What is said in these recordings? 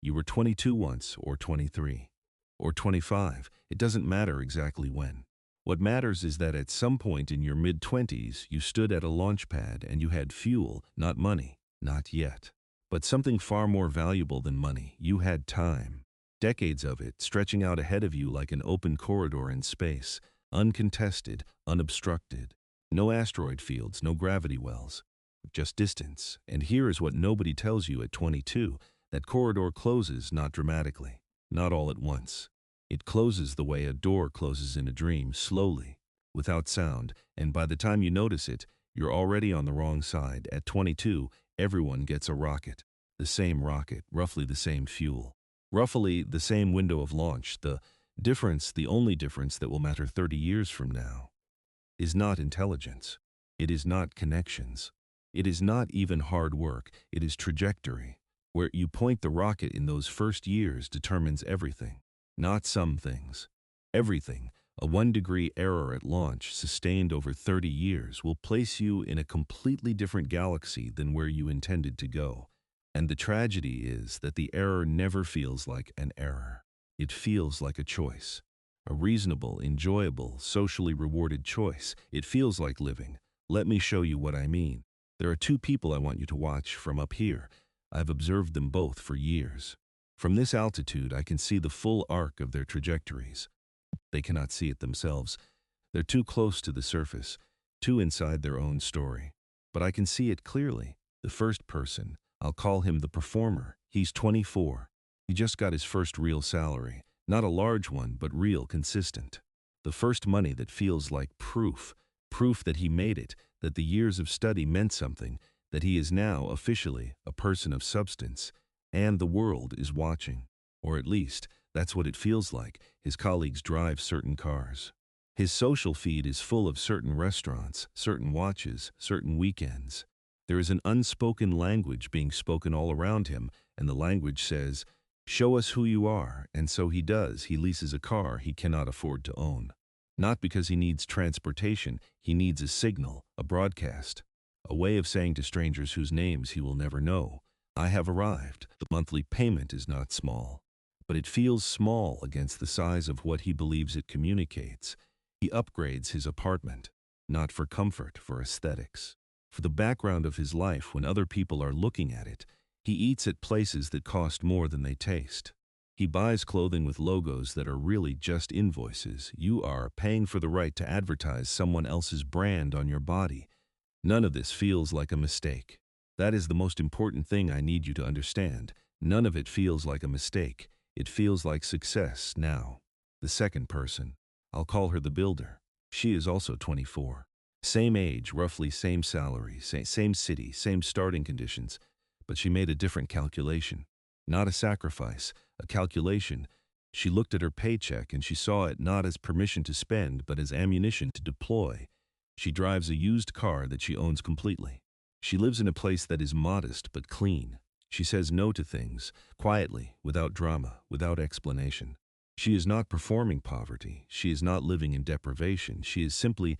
You were 22 once, or 23, or 25. It doesn't matter exactly when. What matters is that at some point in your mid-20s, you stood at a launch pad and you had fuel, not money, not yet. But something far more valuable than money. You had time. Decades of it stretching out ahead of you like an open corridor in space, uncontested, unobstructed. No asteroid fields, no gravity wells, just distance. And here is what nobody tells you at 22. That corridor closes not dramatically, not all at once. It closes the way a door closes in a dream, slowly, without sound, and by the time you notice it, you're already on the wrong side. At 22, everyone gets a rocket. The same rocket, roughly the same fuel. Roughly the same window of launch. The difference, the only difference that will matter 30 years from now, is not intelligence. It is not connections. It is not even hard work. It is trajectory. Where you point the rocket in those first years determines everything. Not some things. Everything. A 1-degree error at launch sustained over 30 years will place you in a completely different galaxy than where you intended to go. And the tragedy is that the error never feels like an error. It feels like a choice. A reasonable, enjoyable, socially rewarded choice. It feels like living. Let me show you what I mean. There are two people I want you to watch from up here. I've observed them both for years. From this altitude, I can see the full arc of their trajectories. They cannot see it themselves. They're too close to the surface, too inside their own story. But I can see it clearly. The first person, I'll call him the performer. He's 24. He just got his first real salary. Not a large one, but real, consistent. The first money that feels like proof. Proof that he made it, that the years of study meant something, that he is now, officially, a person of substance. And the world is watching. Or at least, that's what it feels like. His colleagues drive certain cars. His social feed is full of certain restaurants, certain watches, certain weekends. There is an unspoken language being spoken all around him, and the language says, "Show us who you are," and so he does. He leases a car he cannot afford to own. Not because he needs transportation, he needs a signal, a broadcast, a way of saying to strangers whose names he will never know, "I have arrived." The monthly payment is not small, but it feels small against the size of what he believes it communicates. He upgrades his apartment, not for comfort, for aesthetics. For the background of his life when other people are looking at it, he eats at places that cost more than they taste. He buys clothing with logos that are really just invoices. You are paying for the right to advertise someone else's brand on your body. None of this feels like a mistake. That is the most important thing I need you to understand. None of it feels like a mistake. It feels like success now. The second person, I'll call her the builder. She is also 24. Same age, roughly same salary, same city, same starting conditions. But she made a different calculation. Not a sacrifice, a calculation. She looked at her paycheck and she saw it not as permission to spend, but as ammunition to deploy. She drives a used car that she owns completely. She lives in a place that is modest but clean. She says no to things, quietly, without drama, without explanation. She is not performing poverty. She is not living in deprivation. She is simply,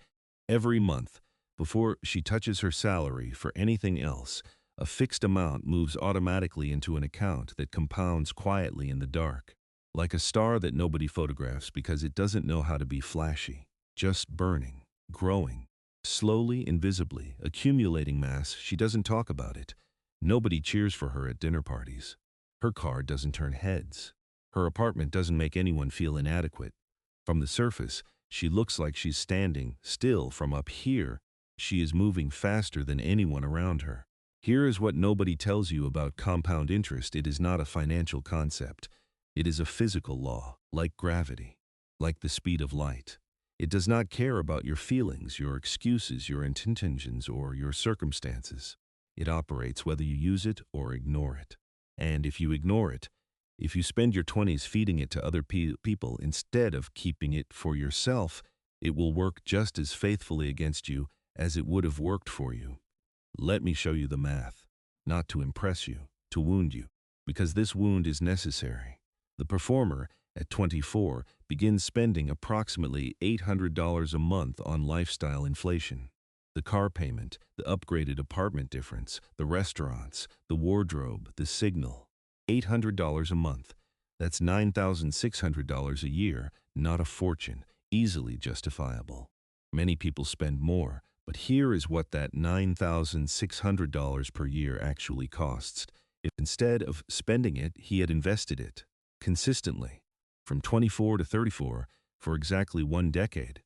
every month, before she touches her salary for anything else, a fixed amount moves automatically into an account that compounds quietly in the dark, like a star that nobody photographs because it doesn't know how to be flashy, just burning, growing, slowly, invisibly, accumulating mass. She doesn't talk about it. Nobody cheers for her at dinner parties. Her car doesn't turn heads. Her apartment doesn't make anyone feel inadequate. From the surface, she looks like she's standing still. From up here, she is moving faster than anyone around her. Here is what nobody tells you about compound interest. It is not a financial concept. It is a physical law, like gravity, like the speed of light. It does not care about your feelings, your excuses, your intentions, or your circumstances. It operates whether you use it or ignore it. And if you ignore it, if you spend your 20s feeding it to other people instead of keeping it for yourself, it will work just as faithfully against you as it would have worked for you. Let me show you the math, not to impress you, to wound you, because this wound is necessary. The performer, at 24, begins spending approximately $800 a month on lifestyle inflation. The car payment, the upgraded apartment difference, the restaurants, the wardrobe, the signal. $800 a month. That's $9,600 a year, not a fortune, easily justifiable. Many people spend more, but here is what that $9,600 per year actually costs. If instead of spending it, he had invested it consistently from 24 to 34 for exactly 1 decade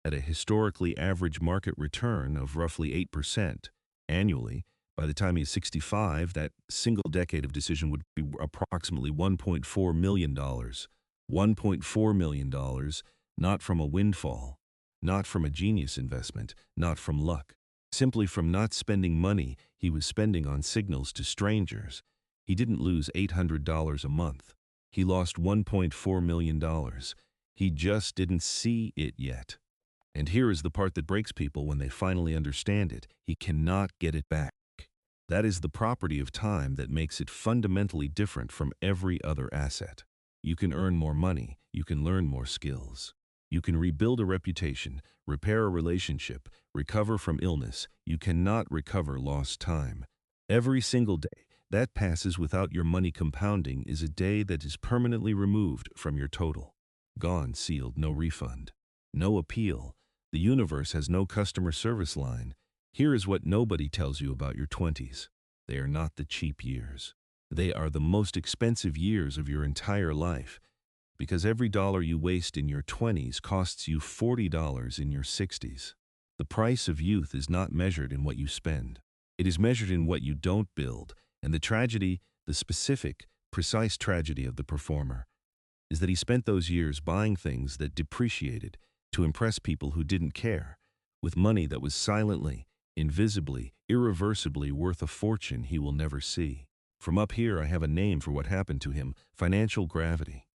at a historically average market return of roughly 8% annually. By the time he's 65, that single decade of decision would be approximately $1.4 million. $1.4 million, not from a windfall, not from a genius investment, not from luck. Simply from not spending money he was spending on signals to strangers. He didn't lose $800 a month. He lost $1.4 million. He just didn't see it yet. And here is the part that breaks people when they finally understand it. He cannot get it back. That is the property of time that makes it fundamentally different from every other asset. You can earn more money, you can learn more skills. You can rebuild a reputation, repair a relationship, recover from illness. You cannot recover lost time. Every single day that passes without your money compounding is a day that is permanently removed from your total. Gone, sealed, no refund. No appeal. The universe has no customer service line. Here is what nobody tells you about your 20s. They are not the cheap years. They are the most expensive years of your entire life, because every dollar you waste in your 20s costs you $40 in your 60s. The price of youth is not measured in what you spend. It is measured in what you don't build, and the tragedy, the specific, precise tragedy of the performer, is that he spent those years buying things that depreciated to impress people who didn't care, with money that was silently, invisibly, irreversibly worth a fortune he will never see. From up here I have a name for what happened to him: financial gravity.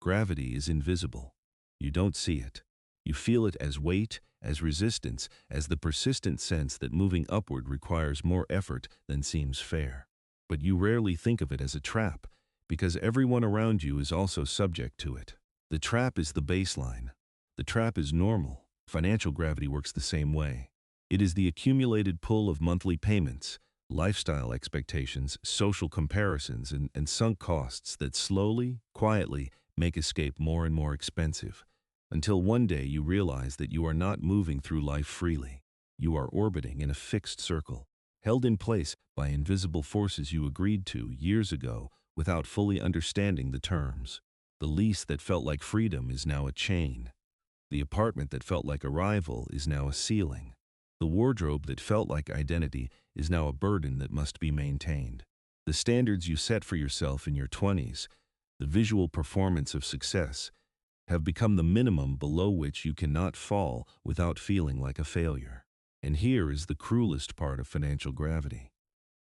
Gravity is invisible. You don't see it. You feel it as weight, as resistance, as the persistent sense that moving upward requires more effort than seems fair. But you rarely think of it as a trap, because everyone around you is also subject to it. The trap is the baseline. The trap is normal. Financial gravity works the same way. It is the accumulated pull of monthly payments, lifestyle expectations, social comparisons, and sunk costs that slowly, quietly make escape more and more expensive, until one day you realize that you are not moving through life freely. You are orbiting in a fixed circle, held in place by invisible forces you agreed to years ago without fully understanding the terms. The lease that felt like freedom is now a chain. The apartment that felt like arrival is now a ceiling. The wardrobe that felt like identity is now a burden that must be maintained. The standards you set for yourself in your 20s, the visual performance of success, have become the minimum below which you cannot fall without feeling like a failure. And here is the cruelest part of financial gravity.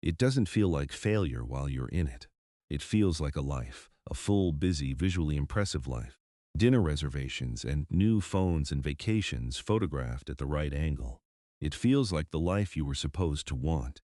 It doesn't feel like failure while you're in it. It feels like a life, a full, busy, visually impressive life. Dinner reservations and new phones and vacations photographed at the right angle. It feels like the life you were supposed to want.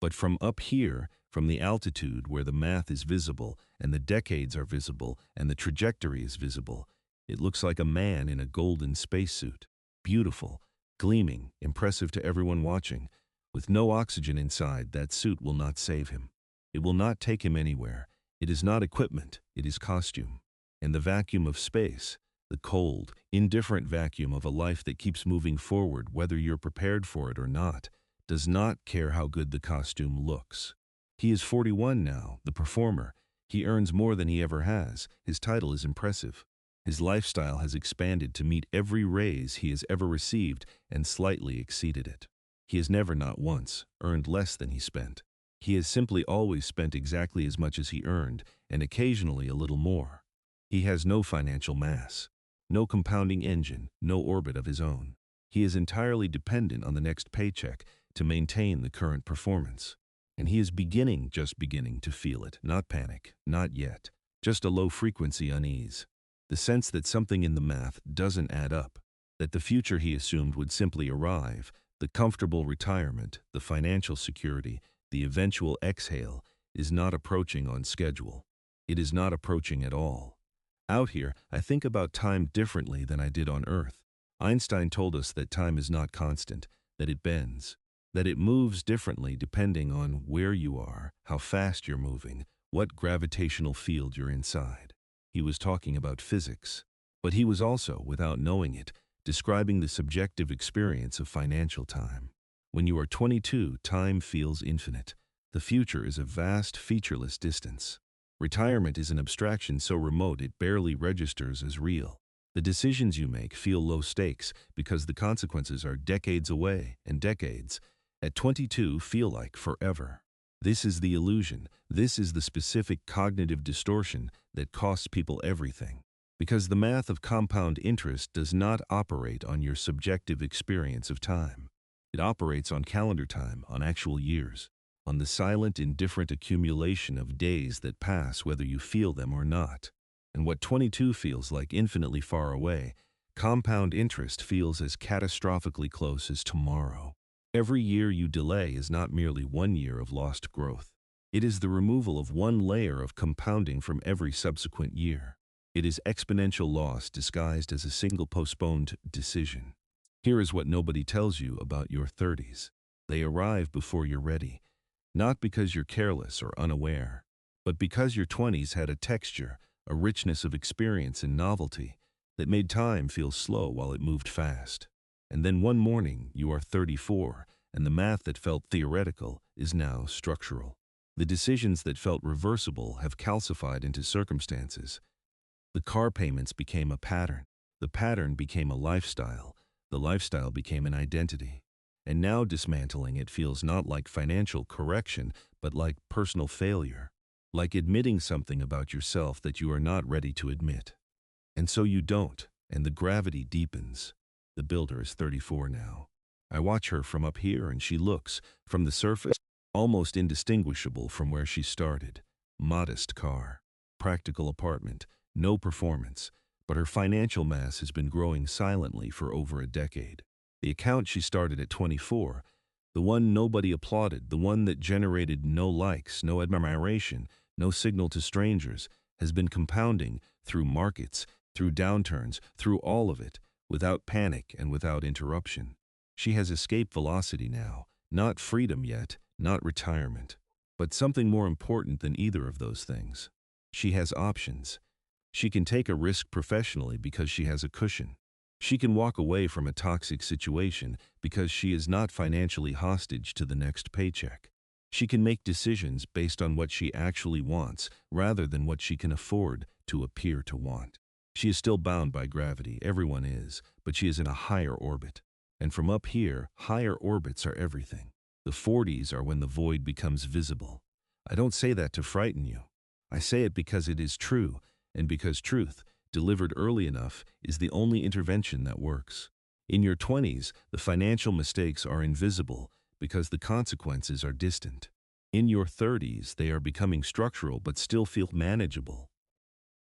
But from up here, from the altitude where the math is visible and the decades are visible and the trajectory is visible, it looks like a man in a golden spacesuit. Beautiful, gleaming, impressive to everyone watching. With no oxygen inside, that suit will not save him. It will not take him anywhere. It is not equipment, it is costume. And the vacuum of space, the cold, indifferent vacuum of a life that keeps moving forward whether you're prepared for it or not, does not care how good the costume looks. He is 41 now, the performer. He earns more than he ever has. His title is impressive. His lifestyle has expanded to meet every raise he has ever received and slightly exceeded it. He has never, not once, earned less than he spent. He has simply always spent exactly as much as he earned, and occasionally a little more. He has no financial mass, no compounding engine, no orbit of his own. He is entirely dependent on the next paycheck to maintain the current performance. And he is just beginning to feel it. Not panic, not yet. Just a low-frequency unease. The sense that something in the math doesn't add up. That the future he assumed would simply arrive, the comfortable retirement, the financial security, the eventual exhale, is not approaching on schedule. It is not approaching at all. Out here, I think about time differently than I did on Earth. Einstein told us that time is not constant, that it bends, that it moves differently depending on where you are, how fast you're moving, what gravitational field you're inside. He was talking about physics, but he was also, without knowing it, describing the subjective experience of financial time. When you are 22, time feels infinite. The future is a vast, featureless distance. Retirement is an abstraction so remote it barely registers as real. The decisions you make feel low stakes because the consequences are decades away, and decades, at 22, feel like forever. This is the illusion. This is the specific cognitive distortion that costs people everything. Because the math of compound interest does not operate on your subjective experience of time. It operates on calendar time, on actual years, on the silent, indifferent accumulation of days that pass whether you feel them or not. And what 22 feels like infinitely far away, compound interest feels as catastrophically close as tomorrow. Every year you delay is not merely 1 year of lost growth. It is the removal of one layer of compounding from every subsequent year. It is exponential loss disguised as a single postponed decision. Here is what nobody tells you about your 30s. They arrive before you're ready, not because you're careless or unaware, but because your 20s had a texture, a richness of experience and novelty that made time feel slow while it moved fast. And then one morning, you are 34, and the math that felt theoretical is now structural. The decisions that felt reversible have calcified into circumstances. The car payments became a pattern. The pattern became a lifestyle. The lifestyle became an identity. And now dismantling it feels not like financial correction, but like personal failure. Like admitting something about yourself that you are not ready to admit. And so you don't, and the gravity deepens. The builder is 34 now. I watch her from up here and she looks, from the surface, almost indistinguishable from where she started. Modest car, practical apartment, no performance, but her financial mass has been growing silently for over a decade. The account she started at 24, the one nobody applauded, the one that generated no likes, no admiration, no signal to strangers, has been compounding through markets, through downturns, through all of it, without panic and without interruption. She has escape velocity now, not freedom yet, not retirement, but something more important than either of those things. She has options. She can take a risk professionally because she has a cushion. She can walk away from a toxic situation because she is not financially hostage to the next paycheck. She can make decisions based on what she actually wants rather than what she can afford to appear to want. She is still bound by gravity, everyone is, but she is in a higher orbit. And from up here, higher orbits are everything. The 40s are when the void becomes visible. I don't say that to frighten you. I say it because it is true, and because truth, delivered early enough, is the only intervention that works. In your 20s, the financial mistakes are invisible because the consequences are distant. In your 30s, they are becoming structural but still feel manageable.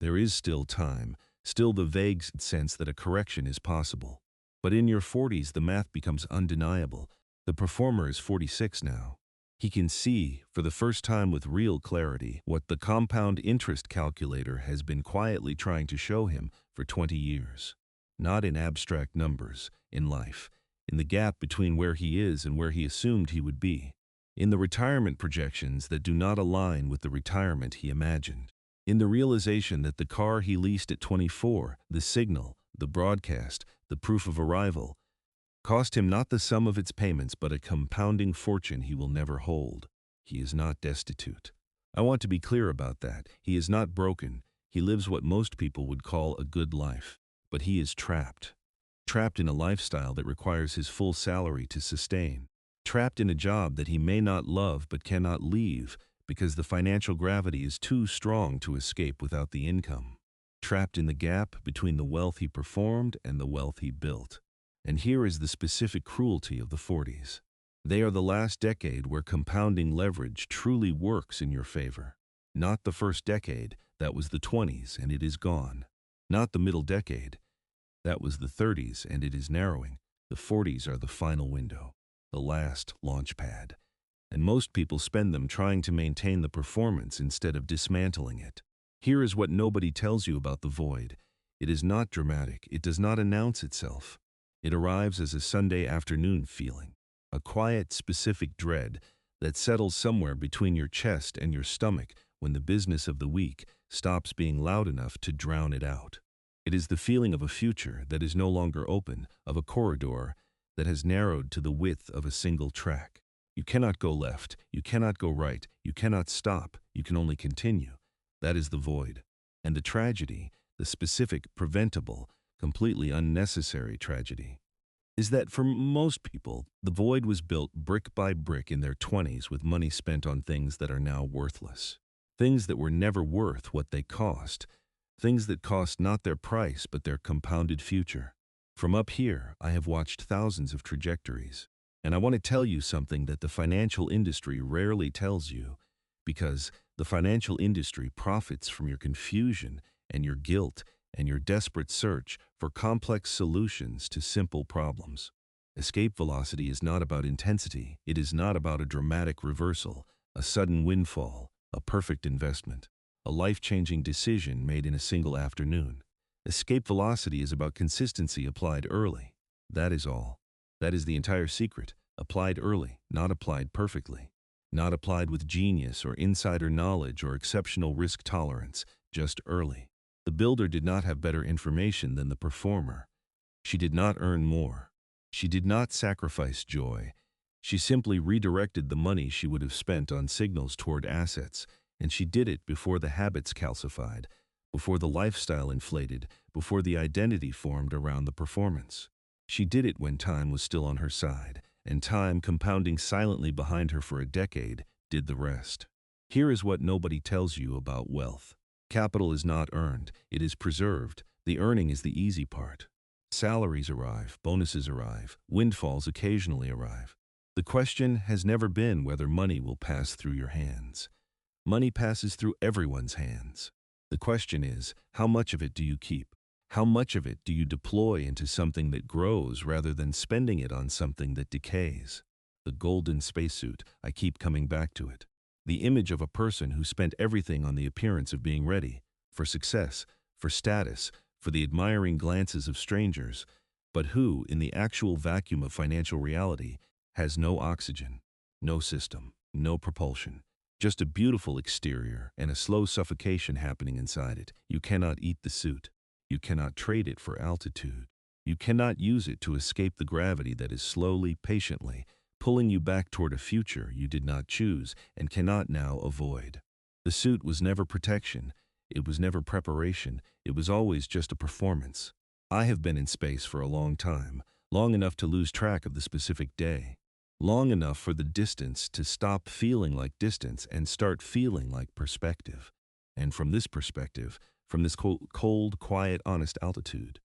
There is still time, still the vague sense that a correction is possible. But in your 40s, the math becomes undeniable. The performer is 46 now. He can see, for the first time with real clarity, what the compound interest calculator has been quietly trying to show him for 20 years. Not in abstract numbers, in life, in the gap between where he is and where he assumed he would be, in the retirement projections that do not align with the retirement he imagined, in the realization that the car he leased at 24, the signal, the broadcast, the proof of arrival, cost him not the sum of its payments but a compounding fortune he will never hold. He is not destitute. I want to be clear about that. He is not broken. He lives what most people would call a good life. But he is trapped. Trapped in a lifestyle that requires his full salary to sustain. Trapped in a job that he may not love but cannot leave because the financial gravity is too strong to escape without the income. Trapped in the gap between the wealth he performed and the wealth he built. And here is the specific cruelty of the 40s. They are the last decade where compounding leverage truly works in your favor. Not the first decade, that was the 20s and it is gone. Not the middle decade, that was the 30s and it is narrowing. The 40s are the final window, the last launch pad. And most people spend them trying to maintain the performance instead of dismantling it. Here is what nobody tells you about the void. It is not dramatic. It does not announce itself. It arrives as a Sunday afternoon feeling, a quiet, specific dread that settles somewhere between your chest and your stomach when the business of the week stops being loud enough to drown it out. It is the feeling of a future that is no longer open, of a corridor that has narrowed to the width of a single track. You cannot go left, you cannot go right, you cannot stop, you can only continue. That is the void. And the tragedy, the specific, preventable, completely unnecessary tragedy, is that for most people, the void was built brick by brick in their 20s with money spent on things that are now worthless. Things that were never worth what they cost. Things that cost not their price but their compounded future. From up here, I have watched thousands of trajectories. And I want to tell you something that the financial industry rarely tells you, because the financial industry profits from your confusion and your guilt and your desperate search for complex solutions to simple problems. Escape velocity is not about intensity. It is not about a dramatic reversal, a sudden windfall, a perfect investment, a life-changing decision made in a single afternoon. Escape velocity is about consistency applied early. That is all. That is the entire secret. Applied early, not applied perfectly. Not applied with genius or insider knowledge or exceptional risk tolerance, just early. The builder did not have better information than the performer. She did not earn more. She did not sacrifice joy. She simply redirected the money she would have spent on signals toward assets, and she did it before the habits calcified, before the lifestyle inflated, before the identity formed around the performance. She did it when time was still on her side, and time, compounding silently behind her for a decade, did the rest. Here is what nobody tells you about wealth. Capital is not earned, it is preserved. The earning is the easy part. Salaries arrive, bonuses arrive, windfalls occasionally arrive. The question has never been whether money will pass through your hands. Money passes through everyone's hands. The question is, how much of it do you keep? How much of it do you deploy into something that grows rather than spending it on something that decays? The golden spacesuit, I keep coming back to it. The image of a person who spent everything on the appearance of being ready, for success, for status, for the admiring glances of strangers, but who, in the actual vacuum of financial reality, has no oxygen, no system, no propulsion, just a beautiful exterior and a slow suffocation happening inside it. You cannot eat the suit. You cannot trade it for altitude. You cannot use it to escape the gravity that is slowly, patiently, pulling you back toward a future you did not choose and cannot now avoid. The suit was never protection. It was never preparation. It was always just a performance. I have been in space for a long time, long enough to lose track of the specific day, long enough for the distance to stop feeling like distance and start feeling like perspective. And from this perspective, from this cold, quiet, honest altitude,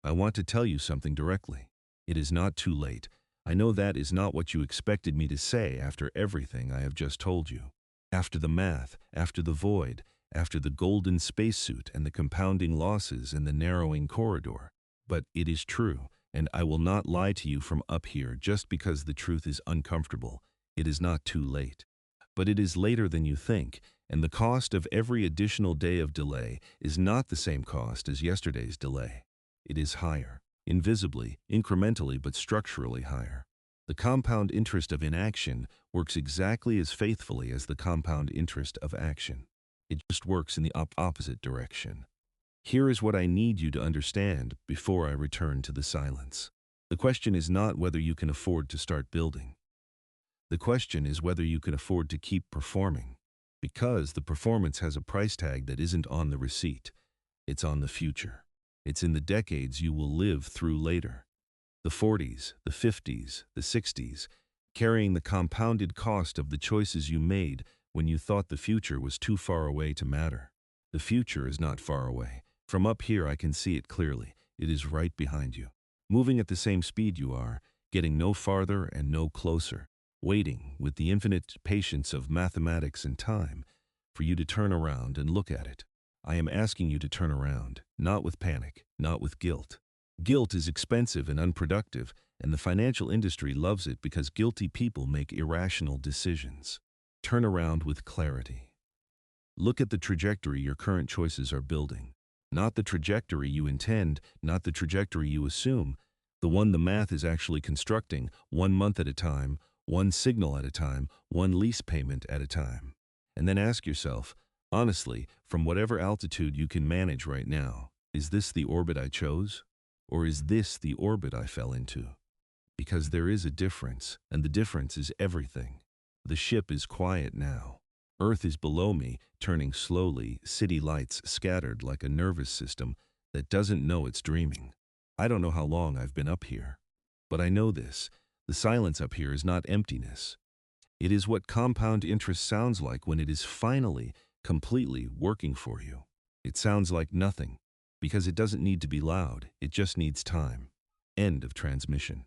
I want to tell you something directly. It is not too late. I know that is not what you expected me to say after everything I have just told you. After the math, after the void, after the golden spacesuit and the compounding losses and the narrowing corridor. But it is true, and I will not lie to you from up here just because the truth is uncomfortable. It is not too late. But it is later than you think, and the cost of every additional day of delay is not the same cost as yesterday's delay. It is higher, invisibly, incrementally, but structurally higher. The compound interest of inaction works exactly as faithfully as the compound interest of action. It just works in the opposite direction. Here is what I need you to understand before I return to the silence. The question is not whether you can afford to start building. The question is whether you can afford to keep performing. Because the performance has a price tag that isn't on the receipt. It's on the future. It's in the decades you will live through later. The 40s, the 50s, the 60s, carrying the compounded cost of the choices you made when you thought the future was too far away to matter. The future is not far away. From up here I can see it clearly. It is right behind you. Moving at the same speed you are, getting no farther and no closer. Waiting, with the infinite patience of mathematics and time, for you to turn around and look at it. I am asking you to turn around, not with panic, not with guilt. Guilt is expensive and unproductive, and the financial industry loves it because guilty people make irrational decisions. Turn around with clarity. Look at the trajectory your current choices are building. Not the trajectory you intend, not the trajectory you assume, the one the math is actually constructing, 1 month at a time, one signal at a time, one lease payment at a time. And then ask yourself, Honestly, from whatever altitude you can manage right now, is this the orbit I chose? Or is this the orbit I fell into? Because there is a difference, and the difference is everything. The ship is quiet now. Earth is below me, turning slowly, city lights scattered like a nervous system that doesn't know it's dreaming. I don't know how long I've been up here. But I know this. The silence up here is not emptiness. It is what compound interest sounds like when it is finally, completely working for you. It sounds like nothing, because it doesn't need to be loud, it just needs time. End of transmission.